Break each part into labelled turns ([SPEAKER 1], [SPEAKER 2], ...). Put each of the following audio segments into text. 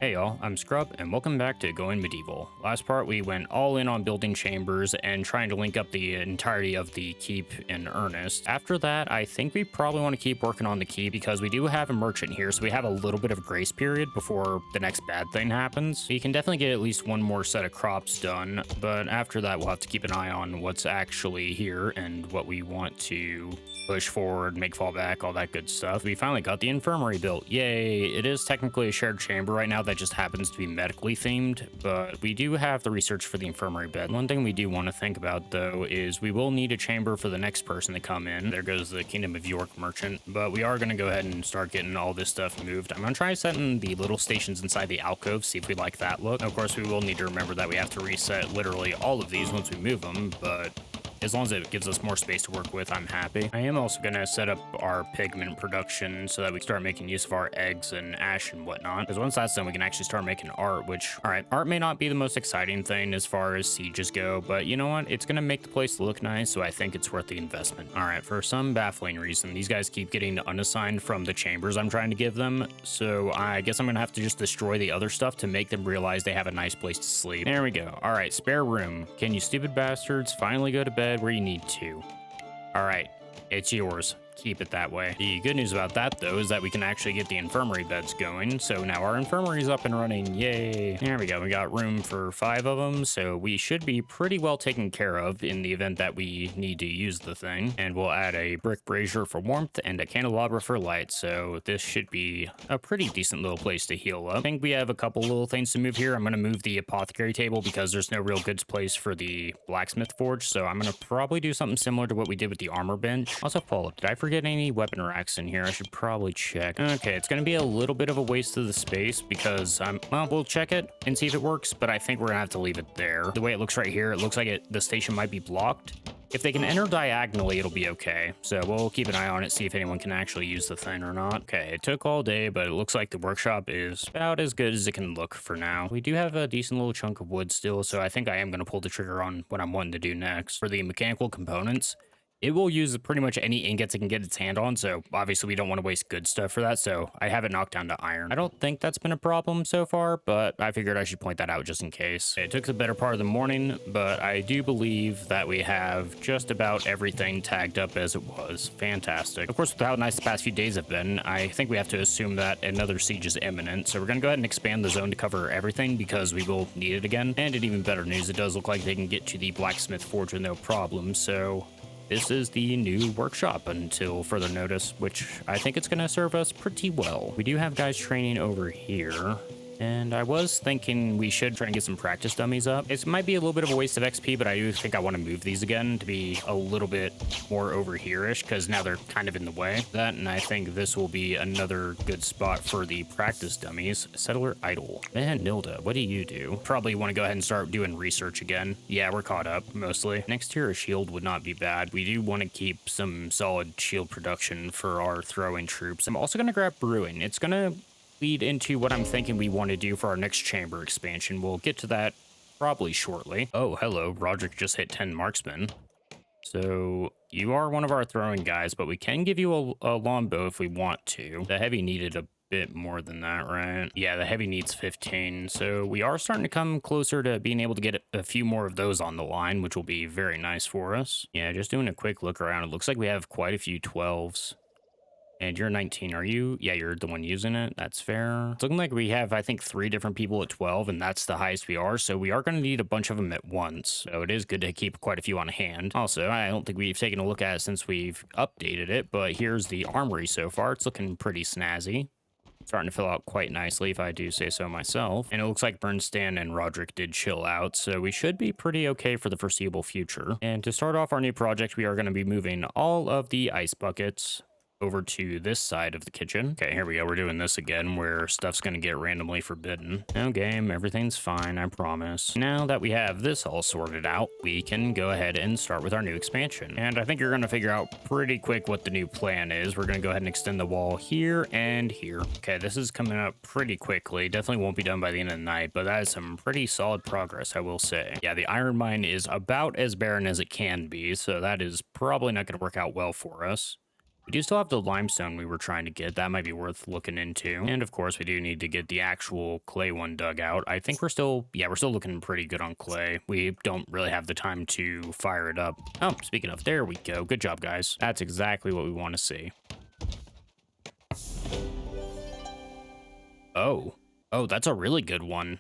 [SPEAKER 1] Hey y'all, I'm Scrub, and welcome back to Going Medieval. Last part, we went all in on building chambers and trying to link up the entirety of the keep in earnest. After that, I think we probably want to keep working on the keep because we do have a merchant here, so we have a little bit of a grace period before the next bad thing happens. We can definitely get at least one more set of crops done, but after that, we'll have to keep an eye on what's actually here and what we want to push forward, make fall back, all that good stuff. We finally got the infirmary built. Yay! It is technically a shared chamber right now that just happens to be medically themed, but we do have the research for the infirmary bed. One thing we do want to think about though is we will need a chamber for the next person to come in. There goes the Kingdom of York merchant, but we are going to go ahead and start getting all this stuff moved. I'm going to try setting the little stations inside the alcove, see if we like that look. Of course, we will need to remember that we have to reset literally all of these once we move them, but as long as it gives us more space to work with, I'm happy. I am also going to set up our pigment production so that we start making use of our eggs and ash and whatnot. Because once that's done, we can actually start making art, which, all right, art may not be the most exciting thing as far as sieges go, but you know what? It's going to make the place look nice, so I think it's worth the investment. All right, for some baffling reason, these guys keep getting unassigned from the chambers I'm trying to give them, so I guess I'm going to have to just destroy the other stuff to make them realize they have a nice place to sleep. There we go. All right, spare room. Can you stupid bastards finally go to bed where you need to? All right, it's yours. Keep it that way. The good news about that though is that we can actually get the infirmary beds going, so now our infirmary is up and running. Yay. There we go. We got room for 5 of them, so we should be pretty well taken care of in the event that we need to use the thing. And we'll add a brick brazier for warmth and a candelabra for light, so this should be a pretty decent little place to heal up. I think we have a couple little things to move here. I'm going to move the apothecary table because there's no real goods place for the blacksmith forge, so I'm going to probably do something similar to what we did with the armor bench. Also, follow up. Did I forget any weapon racks in here? I should probably check. Okay, it's going to be a little bit of a waste of the space because well, we'll check it and see if it works, but I think we're going to have to leave it there. The way it looks right here, it looks like the station might be blocked. If they can enter diagonally, it'll be okay. So we'll keep an eye on it, see if anyone can actually use the thing or not. Okay, it took all day, but it looks like the workshop is about as good as it can look for now. We do have a decent little chunk of wood still, so I think I am going to pull the trigger on what I'm wanting to do next. For the mechanical components, it will use pretty much any ingots it can get its hand on, so obviously we don't want to waste good stuff for that, so I have it knocked down to iron. I don't think that's been a problem so far, but I figured I should point that out just in case. It took the better part of the morning, but I do believe that we have just about everything tagged up as it was. Fantastic. Of course, with how nice the past few days have been, I think we have to assume that another siege is imminent, so we're going to go ahead and expand the zone to cover everything because we will need it again. And in even better news, it does look like they can get to the blacksmith forge with no problem, so this is the new workshop until further notice, which I think it's going to serve us pretty well. We do have guys training over here, and I was thinking we should try and get some practice dummies up. It might be a little bit of a waste of XP, but I do think I want to move these again to be a little bit more over here-ish, because now they're kind of in the way. That, and I think this will be another good spot for the practice dummies. Settler idle. Man, Nilda, what do you do? Probably want to go ahead and start doing research again. Yeah, we're caught up, mostly. Next tier, a shield would not be bad. We do want to keep some solid shield production for our throwing troops. I'm also going to grab brewing. It's going to lead into what I'm thinking we want to do for our next chamber expansion. We'll get to that probably shortly. Oh, hello. Roderick just hit 10 marksmen. So you are one of our throwing guys, but we can give you a longbow if we want to. The heavy needed a bit more than that, right? Yeah, the heavy needs 15. So we are starting to come closer to being able to get a few more of those on the line, which will be very nice for us. Yeah, just doing a quick look around. It looks like we have quite a few 12s. And you're 19, are you? Yeah, you're the one using it. That's fair. It's looking like we have, I think, 3 different people at 12, and that's the highest we are. So we are going to need a bunch of them at once. So it is good to keep quite a few on hand. Also, I don't think we've taken a look at it since we've updated it, but here's the armory so far. It's looking pretty snazzy. Starting to fill out quite nicely, if I do say so myself. And it looks like Bernstan and Roderick did chill out, so we should be pretty okay for the foreseeable future. And to start off our new project, we are going to be moving all of the ice buckets over to this side of the kitchen. Okay, here we go. We're doing this again where stuff's going to get randomly forbidden. No game, everything's fine, I promise. Now that we have this all sorted out, we can go ahead and start with our new expansion. And I think you're going to figure out pretty quick what the new plan is. We're going to go ahead and extend the wall here and here. Okay, this is coming up pretty quickly. Definitely won't be done by the end of the night, but that is some pretty solid progress, I will say. Yeah, the iron mine is about as barren as it can be, so that is probably not going to work out well for us. We do still have the limestone we were trying to get. That might be worth looking into. And of course, we do need to get the actual clay one dug out. I think we're still looking pretty good on clay. We don't really have the time to fire it up. Oh, speaking of, there we go. Good job, guys. That's exactly what we want to see. Oh, that's a really good one.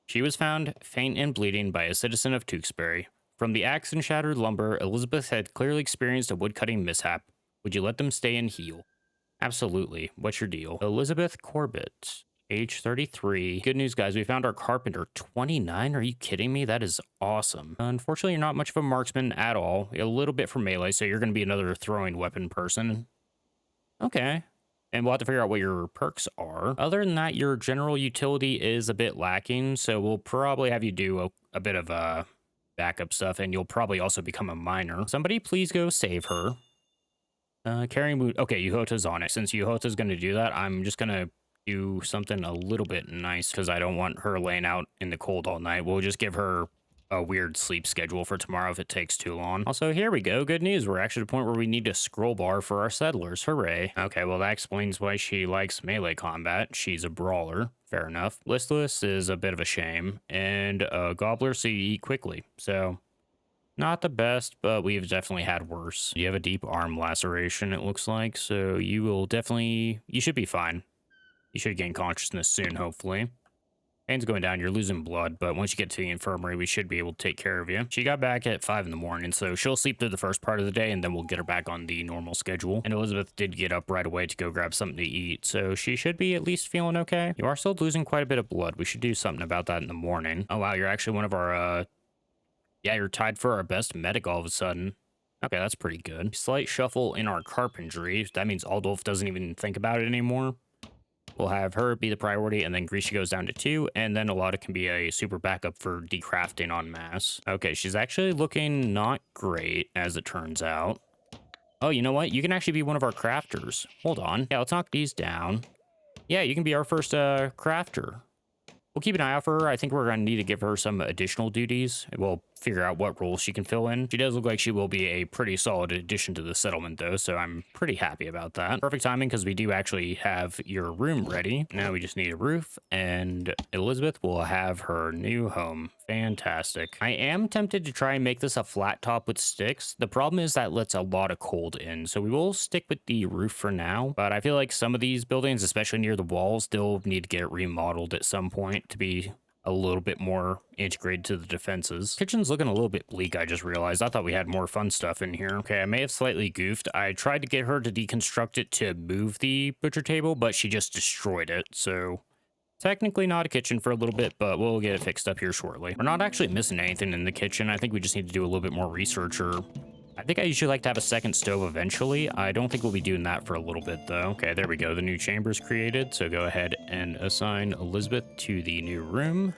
[SPEAKER 1] She was found faint and bleeding by a citizen of Tewksbury. From the axe and shattered lumber, Elizabeth had clearly experienced a woodcutting mishap. Would you let them stay and heal? Absolutely. What's your deal? Elizabeth Corbett, age 33. Good news, guys. We found our carpenter. 29? Are you kidding me? That is awesome. Unfortunately, you're not much of a marksman at all. A little bit for melee, so you're going to be another throwing weapon person. Okay. And we'll have to figure out what your perks are. Other than that, your general utility is a bit lacking, so we'll probably have you do a bit of backup stuff, and you'll probably also become a miner. Somebody please go save her. Carrying mood. Okay, Yuhota's on it. Since Yuhota's going to do that, I'm just going to do something a little bit nice because I don't want her laying out in the cold all night. We'll just give her a weird sleep schedule for tomorrow if it takes too long. Also, here we go. Good news. We're actually at a point where we need a scroll bar for our settlers. Hooray. Okay, well, that explains why she likes melee combat. She's a brawler. Fair enough. Listless is a bit of a shame. And Gobbler, so you eat quickly. So, not the best, but we've definitely had worse. You have a deep arm laceration, it looks like. So, you should be fine. You should gain consciousness soon, hopefully. Pain's going down, you're losing blood, but once you get to the infirmary, we should be able to take care of you. She got back at 5 in the morning, so she'll sleep through the first part of the day, and then we'll get her back on the normal schedule. And Elizabeth did get up right away to go grab something to eat, so she should be at least feeling okay. You are still losing quite a bit of blood. We should do something about that in the morning. Oh, wow, you're actually one of our, yeah, you're tied for our best medic all of a sudden. Okay, that's pretty good. Slight shuffle in our carpentry. That means Aldolf doesn't even think about it anymore. We'll have her be the priority, and then Grisha goes down to 2, and then Alada can be a super backup for decrafting en masse. Okay, she's actually looking not great, as it turns out. Oh, you know what? You can actually be one of our crafters. Hold on. Yeah, let's knock these down. Yeah, you can be our first crafter. We'll keep an eye out for her. I think we're going to need to give her some additional duties. We'll figure out what roles she can fill in. She does look like she will be a pretty solid addition to the settlement, though, so I'm pretty happy about that. Perfect timing, because we do actually have your room ready. Now we just need a roof, and Elizabeth will have her new home. Fantastic. I am tempted to try and make this a flat top with sticks. The problem is that lets a lot of cold in, so we will stick with the roof for now, but I feel like some of these buildings, especially near the walls, still need to get remodeled at some point to be a little bit more integrated to the defenses. Kitchen's looking a little bit bleak, I just realized. I thought we had more fun stuff in here. Okay, I may have slightly goofed. I tried to get her to deconstruct it to move the butcher table, but she just destroyed it, so technically not a kitchen for a little bit, but we'll get it fixed up here shortly. We're not actually missing anything in the kitchen. I think we just need to do a little bit more research, or I think I usually like to have a second stove eventually. I don't think we'll be doing that for a little bit, though. Okay, there we go. The new chamber's created, so go ahead and assign Elizabeth to the new room.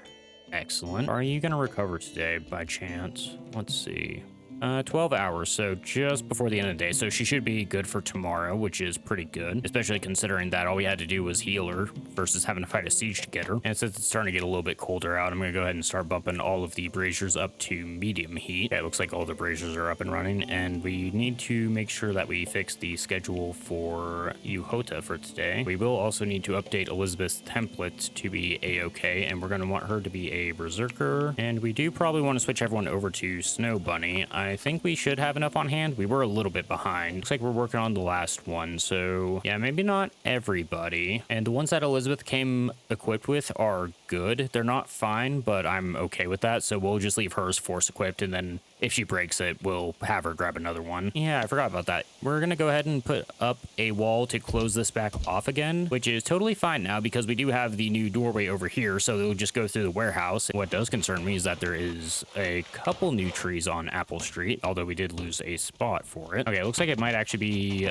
[SPEAKER 1] Excellent. Are you going to recover today by chance? Let's see. 12 hours, so just before the end of the day. So she should be good for tomorrow, which is pretty good, especially considering that all we had to do was heal her versus having to fight a siege to get her. And since it's starting to get a little bit colder out, I'm going to go ahead and start bumping all of the braziers up to medium heat. Okay, it looks like all the braziers are up and running, and we need to make sure that we fix the schedule for Yuhota for today. We will also need to update Elizabeth's template to be a-okay, and we're going to want her to be a berserker, and we do probably want to switch everyone over to Snow Bunny. I think we should have enough on hand. We were a little bit behind. Looks like we're working on the last one, so yeah, maybe not everybody. And the ones that Elizabeth came equipped with are good. They're not fine, but I'm okay with that, so we'll just leave hers force equipped, and then if she breaks it, we'll have her grab another one. Yeah, I forgot about that. We're gonna go ahead and put up a wall to close this back off again, which is totally fine now because we do have the new doorway over here, so it'll just go through the warehouse. What does concern me is that there is a couple new trees on Apple Street, although we did lose a spot for it. Okay, looks like it might actually be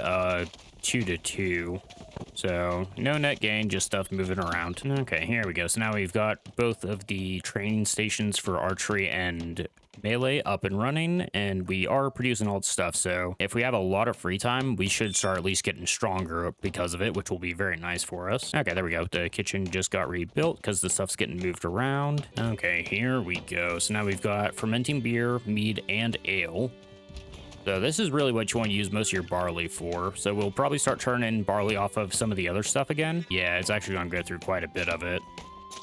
[SPEAKER 1] 2-2. So no net gain, just stuff moving around. Okay, here we go. So now we've got both of the training stations for archery and melee up and running, and we are producing all the stuff. So if we have a lot of free time, we should start at least getting stronger because of it, which will be very nice for us. Okay, there we go. The kitchen just got rebuilt because the stuff's getting moved around. Okay, here we go. So now we've got fermenting beer, mead, and ale. So this is really what you want to use most of your barley for. So we'll probably start turning barley off of some of the other stuff again. Yeah, it's actually going to go through quite a bit of it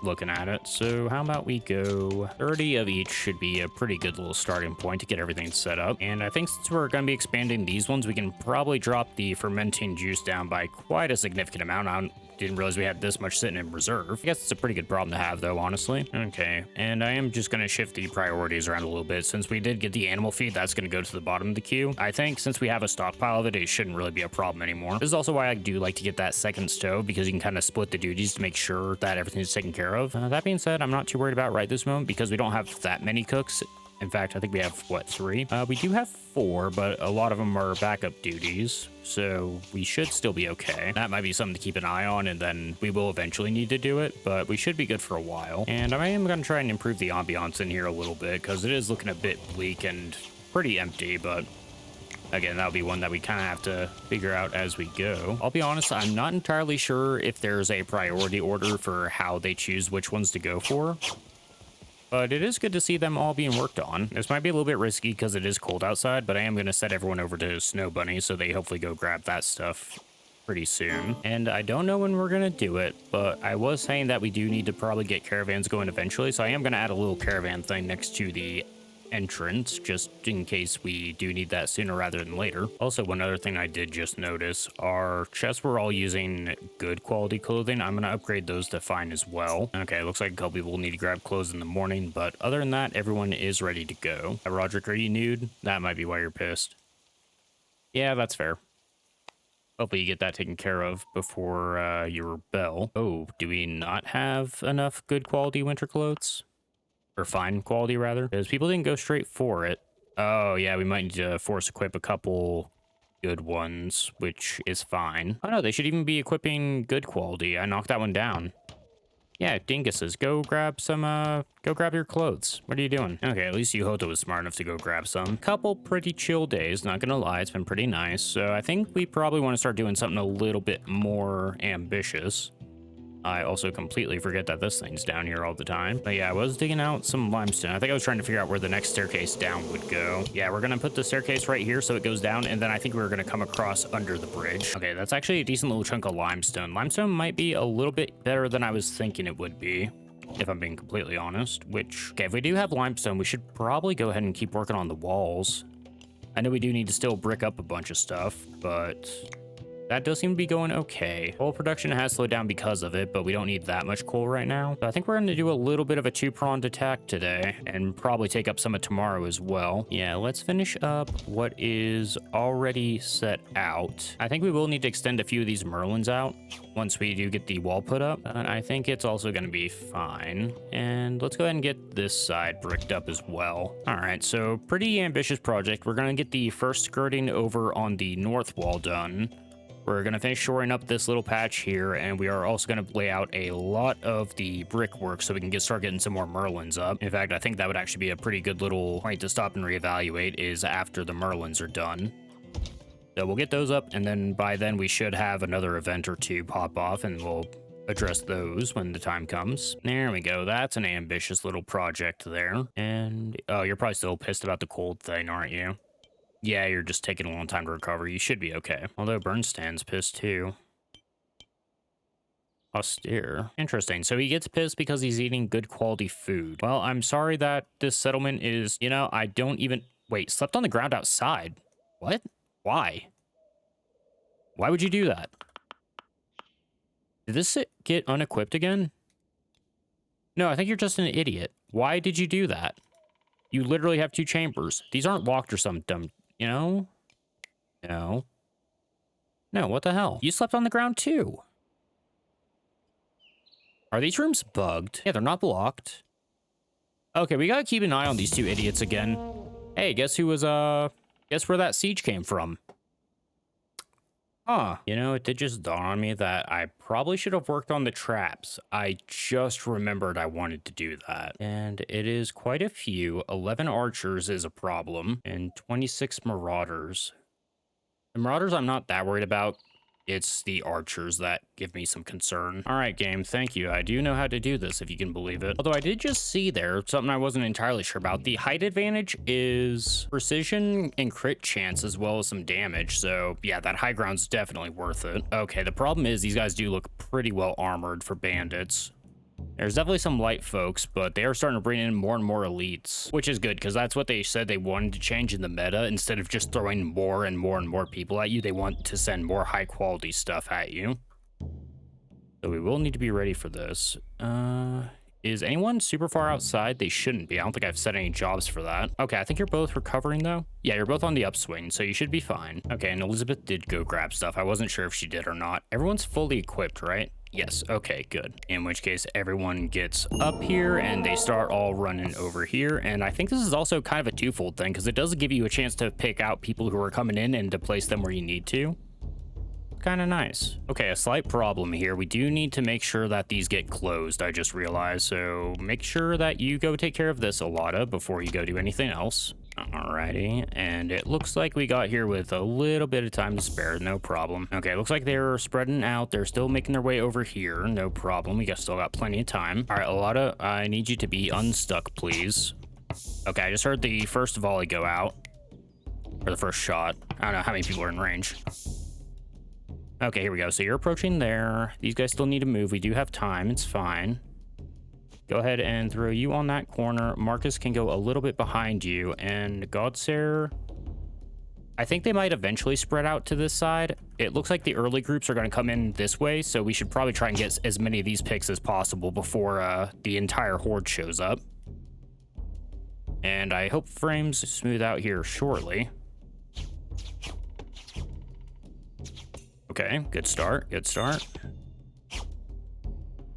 [SPEAKER 1] looking at it. So how about we go 30 of each should be a pretty good little starting point to get everything set up. And I think since we're going to be expanding these ones, we can probably drop the fermenting juice down by quite a significant amount. I didn't realize we had this much sitting in reserve. I guess it's a pretty good problem to have though, honestly. Okay, and I am just going to shift the priorities around a little bit. Since we did get the animal feed, that's going to go to the bottom of the queue. I think since we have a stockpile of it, it shouldn't really be a problem anymore. This is also why I do like to get that second stove, because you can kind of split the duties to make sure that everything's taken care of. That being said, I'm not too worried about right this moment because we don't have that many cooks. In fact, I think we have, what, 3? We do have 4, but a lot of them are backup duties, so we should still be okay. That might be something to keep an eye on, and then we will eventually need to do it, but we should be good for a while. And I am going to try and improve the ambiance in here a little bit, because it is looking a bit bleak and pretty empty, but again, that'll be one that we kind of have to figure out as we go. I'll be honest, I'm not entirely sure if there's a priority order for how they choose which ones to go for. But it is good to see them all being worked on. This might be a little bit risky because it is cold outside, but I am going to set everyone over to Snow Bunny so they hopefully go grab that stuff pretty soon. And I don't know when we're going to do it, but I was saying that we do need to probably get caravans going eventually. So I am going to add a little caravan thing next to the entrance just in case we do need that sooner rather than later. Also, one other thing I did just notice, our chests were all using good quality clothing. I'm going to upgrade those to fine as well. Okay, looks like a couple people will need to grab clothes in the morning, but other than that, everyone is ready to go. Roderick, are you nude? That might be why you're pissed. Yeah, that's fair. Hopefully you get that taken care of before you rebel. Oh, do we not have enough good quality winter clothes? Or fine quality, rather, because people didn't go straight for it. Oh, yeah, we might need to force equip a couple good ones, which is fine. Oh, no, they should even be equipping good quality. I knocked that one down. Yeah, dinguses, go grab your clothes. What are you doing? Okay, at least Yuhoto was smart enough to go grab some. Couple pretty chill days, not gonna lie, it's been pretty nice. So I think we probably want to start doing something a little bit more ambitious. I also completely forget that this thing's down here all the time. But yeah, I was digging out some limestone. I think I was trying to figure out where the next staircase down would go. Yeah, we're gonna put the staircase right here so it goes down, and then I think we're gonna come across under the bridge. Okay, that's actually a decent little chunk of limestone. Limestone might be a little bit better than I was thinking it would be, if I'm being completely honest. Which, okay, if we do have limestone, we should probably go ahead and keep working on the walls. I know we do need to still brick up a bunch of stuff, but that does seem to be going okay. Coal production has slowed down because of it, but we don't need that much coal right now. So I think we're going to do a little bit of a two-pronged attack today and probably take up some of tomorrow as well. Yeah, let's finish up what is already set out. I think we will need to extend a few of these merlins out once we do get the wall put up. And I think it's also going to be fine. And let's go ahead and get this side bricked up as well. All right, so pretty ambitious project. We're going to get the first skirting over on the north wall done. We're going to finish shoring up this little patch here, and we are also going to lay out a lot of the brickwork so we can start getting some more merlins up. In fact, I think that would actually be a pretty good little point to stop and reevaluate is after the merlins are done. So we'll get those up, and then by then we should have another event or two pop off, and we'll address those when the time comes. There we go. That's an ambitious little project there. And, oh, you're probably still pissed about the cold thing, aren't you? Yeah, you're just taking a long time to recover. You should be okay. Although Bernstein's pissed too. Austere. Interesting. So he gets pissed because he's eating good quality food. Well, I'm sorry that this settlement is, you know, I don't even... Wait, slept on the ground outside? What? Why? Why would you do that? Did this get unequipped again? No, I think you're just an idiot. Why did you do that? You literally have 2 chambers. These aren't locked or some dumb... You know? No. No, what the hell? You slept on the ground too. Are these rooms bugged? Yeah, they're not blocked. Okay, we gotta keep an eye on these 2 idiots again. Hey, guess who was, guess where that siege came from? Huh. You know, it did just dawn on me that I probably should have worked on the traps. I just remembered I wanted to do that. And it is quite a few. 11 archers is a problem, and 26 marauders. The marauders I'm not that worried about. It's the archers that give me some concern. All right, game, thank you. I do know how to do this, if you can believe it. Although I did just see there something I wasn't entirely sure about. The height advantage is precision and crit chance as well as some damage. So yeah, that high ground's definitely worth it. Okay, the problem is these guys do look pretty well armored for bandits. There's definitely some light folks, but they are starting to bring in more and more elites, which is good because that's what they said they wanted to change in the meta. Instead of just throwing more and more and more people at you, they want to send more high quality stuff at you. So we will need to be ready for this. Is anyone super far outside? They shouldn't be. I don't think I've set any jobs for that. Okay, I think you're both recovering though. Yeah, you're both on the upswing, so you should be fine. Okay, and Elizabeth did go grab stuff. I wasn't sure if she did or not. Everyone's fully equipped, right? Yes, okay, good. In which case everyone gets up here and they start all running over here. And I think this is also kind of a twofold thing because it does give you a chance to pick out people who are coming in and to place them where you need to. Kind of nice. Okay, a slight problem here. We do need to make sure that these get closed, I just realized. So make sure that you go take care of this, Alada, before you go do anything else. Alrighty, and it looks like we got here with a little bit of time to spare, no problem. Okay, looks like they're spreading out. They're still making their way over here, no problem. We still got plenty of time. All right, Alada, I need you to be unstuck, please. Okay, I just heard the first volley go out, or the first shot. I don't know how many people are in range. Okay, here we go. So you're approaching there. These guys still need to move. We do have time. It's fine. Go ahead and throw you on that corner. Marcus can go a little bit behind you. And Godser, I think they might eventually spread out to this side. It looks like the early groups are going to come in this way. So we should probably try and get as many of these picks as possible before the entire horde shows up. And I hope frames smooth out here shortly. Okay, good start, good start.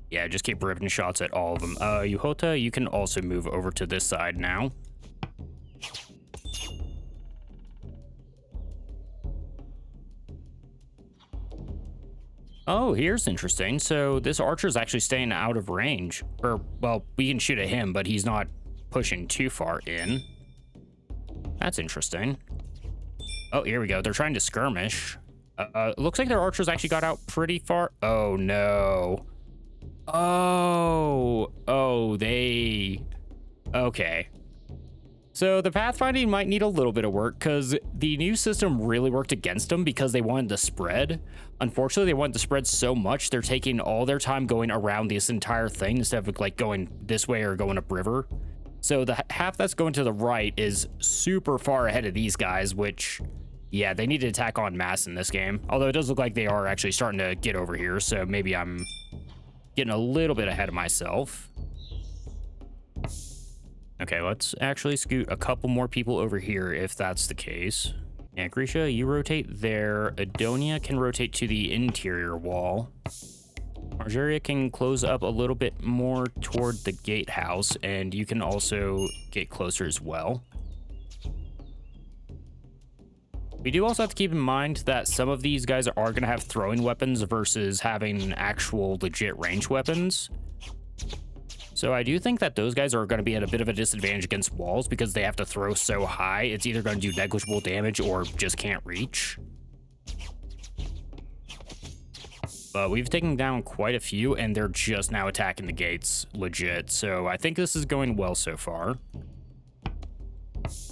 [SPEAKER 1] Yeah, just keep ripping shots at all of them. Yuhota, you can also move over to this side now. Oh, here's interesting. So this archer's actually staying out of range. Or, well, we can shoot at him, but he's not pushing too far in. That's interesting. Oh, here we go. They're trying to skirmish. Looks like their archers actually got out pretty far. Oh, no. Okay. So the pathfinding might need a little bit of work because the new system really worked against them because they wanted to spread. Unfortunately, they wanted to spread so much, they're taking all their time going around this entire thing instead of like going this way or going upriver. So the half that's going to the right is super far ahead of these guys, which... yeah, they need to attack en masse in this game. Although it does look like they are actually starting to get over here, so maybe I'm getting a little bit ahead of myself. Okay, let's actually scoot a couple more people over here if that's the case. Yeah, Grisha, you rotate there. Adonia can rotate to the interior wall. Margeria can close up a little bit more toward the gatehouse, and you can also get closer as well. We do also have to keep in mind that some of these guys are going to have throwing weapons versus having actual legit range weapons. So I do think that those guys are going to be at a bit of a disadvantage against walls because they have to throw so high. It's either going to do negligible damage or just can't reach. But we've taken down quite a few and they're just now attacking the gates legit. So I think this is going well so far.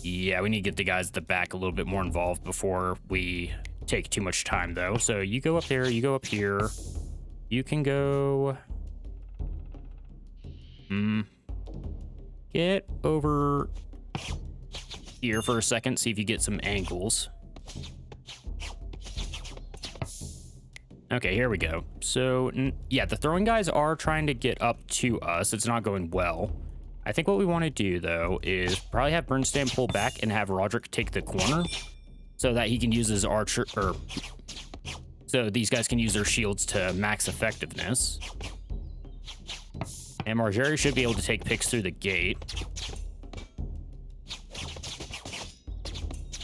[SPEAKER 1] Yeah, we need to get the guys at the back a little bit more involved before we take too much time, though. So you go up there, you go up here. You can go... get over here for a second, see if you get some angles. Okay, here we go. So, yeah, the throwing guys are trying to get up to us. It's not going well. I think what we want to do, though, is probably have Bernstein pull back and have Roderick take the corner so that he can use his archer, or so these guys can use their shields to max effectiveness. And Margeria should be able to take picks through the gate.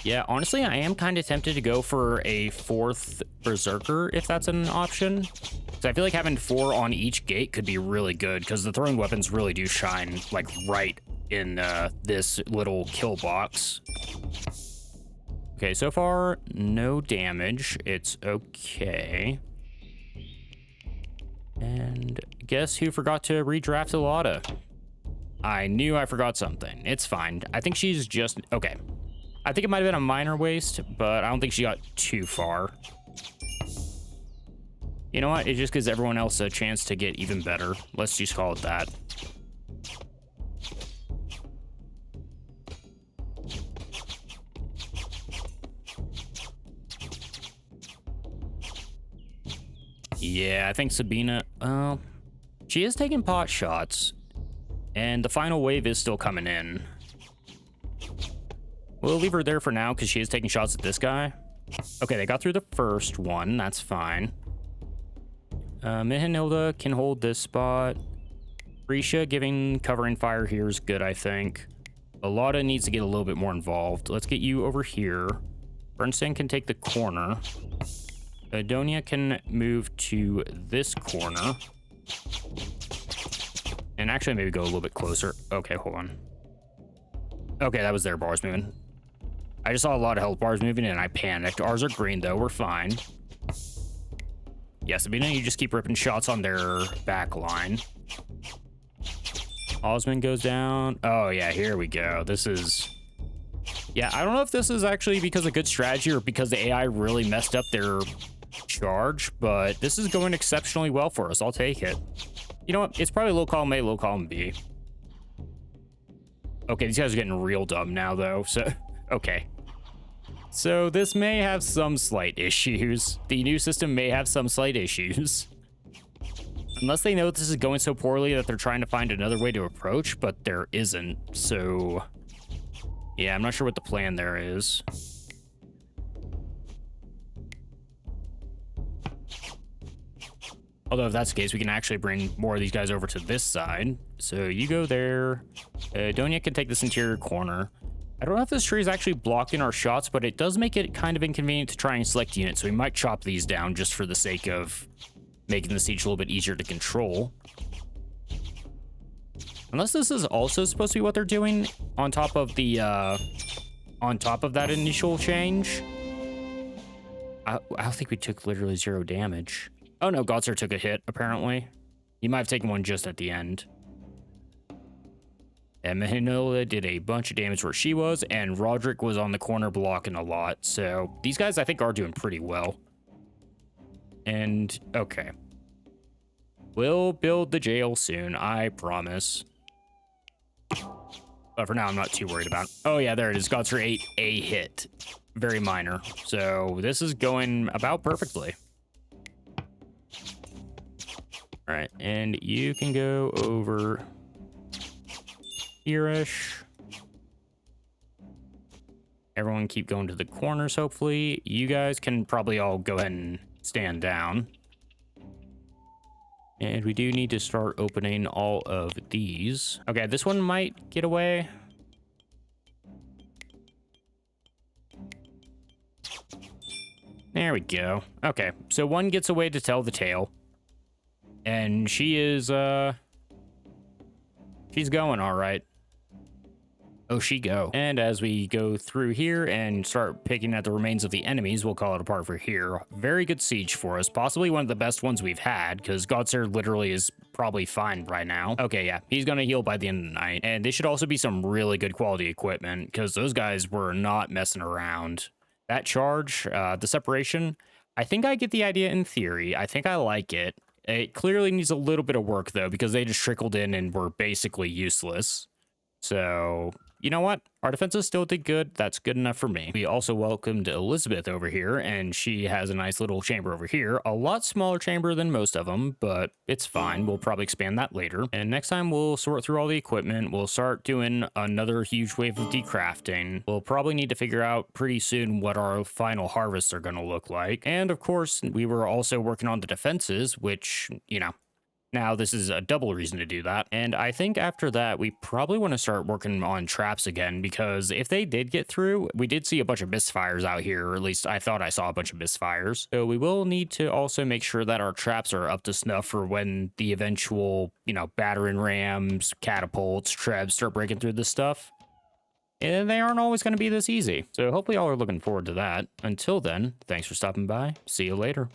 [SPEAKER 1] Yeah, honestly, I am kind of tempted to go for a fourth Berserker if that's an option. So I feel like having 4 on each gate could be really good because the throwing weapons really do shine like right in this little kill box. Okay, so far, no damage. It's okay. And guess who forgot to redraft Alada? I knew I forgot something. It's fine. I think she's just... Okay. I think it might have been a minor waste, but I don't think she got too far. You know what? It just gives everyone else a chance to get even better. Let's just call it that. Yeah, I think Sabina... she is taking pot shots. And the final wave is still coming in. We'll leave her there for now because she is taking shots at this guy. Okay, they got through the first one. That's fine. Mihanilda can hold this spot. Risha giving covering fire here is good, I think. Alada needs to get a little bit more involved. Let's get you over here. Bernstein can take the corner. Adonia can move to this corner. And actually maybe go a little bit closer. Okay, hold on. Okay, that was their bars moving. I just saw a lot of health bars moving and I panicked. Ours are green though, we're fine. Yeah, Sabina, you just keep ripping shots on their back line. Osmond goes down. Oh yeah, here we go. This is... Yeah, I don't know if this is actually because of good strategy or because the AI really messed up their charge, but this is going exceptionally well for us. I'll take it. You know what? It's probably low column A, low column B. Okay, these guys are getting real dumb now, though, so... Okay. So this may have some slight issues. The new system may have some slight issues. Unless they know this is going so poorly that they're trying to find another way to approach, but there isn't, so... Yeah, I'm not sure what the plan there is. Although if that's the case, we can actually bring more of these guys over to this side. So you go there. Donia can take this interior corner. I don't know if this tree is actually blocking our shots, but it does make it kind of inconvenient to try and select units. So we might chop these down just for the sake of making the siege a little bit easier to control. Unless this is also supposed to be what they're doing on top of the, on top of that initial change. I don't think we took literally 0 damage. Oh no, Godser took a hit, apparently. He might have taken one just at the end. And Mahinola did a bunch of damage where she was, and Roderick was on the corner blocking a lot. So these guys, I think, are doing pretty well. And, okay. We'll build the jail soon, I promise. But for now, I'm not too worried about it. Oh yeah, there it is. Godser ate a hit. Very minor. So this is going about perfectly. All right, and you can go over here-ish. Everyone keep going to the corners, hopefully. You guys can probably all go ahead and stand down. And we do need to start opening all of these. Okay, this one might get away. There we go. Okay, so one gets away to tell the tale. And she is, she's going all right. Oh, she go. And as we go through here and start picking at the remains of the enemies, we'll call it apart for here. Very good siege for us. Possibly one of the best ones we've had, because Godser literally is probably fine right now. Okay, yeah, he's going to heal by the end of the night. And they should also be some really good quality equipment, because those guys were not messing around. That charge, the separation, I think I get the idea in theory. I think I like it. It clearly needs a little bit of work, though, because they just trickled in and were basically useless. So, you know what? Our defenses still did good. That's good enough for me. We also welcomed Elizabeth over here, and she has a nice little chamber over here. A lot smaller chamber than most of them, but it's fine. We'll probably expand that later. And next time, we'll sort through all the equipment. We'll start doing another huge wave of decrafting. We'll probably need to figure out pretty soon what our final harvests are going to look like. And of course, we were also working on the defenses, which, you know, now, this is a double reason to do that. And I think after that, we probably want to start working on traps again, because if they did get through, we did see a bunch of misfires out here, or at least I thought I saw a bunch of misfires. So we will need to also make sure that our traps are up to snuff for when the eventual, you know, battering rams, catapults, trebs start breaking through this stuff. they aren't always going to be this easy. So hopefully y'all are looking forward to that. Until then, thanks for stopping by. See you later.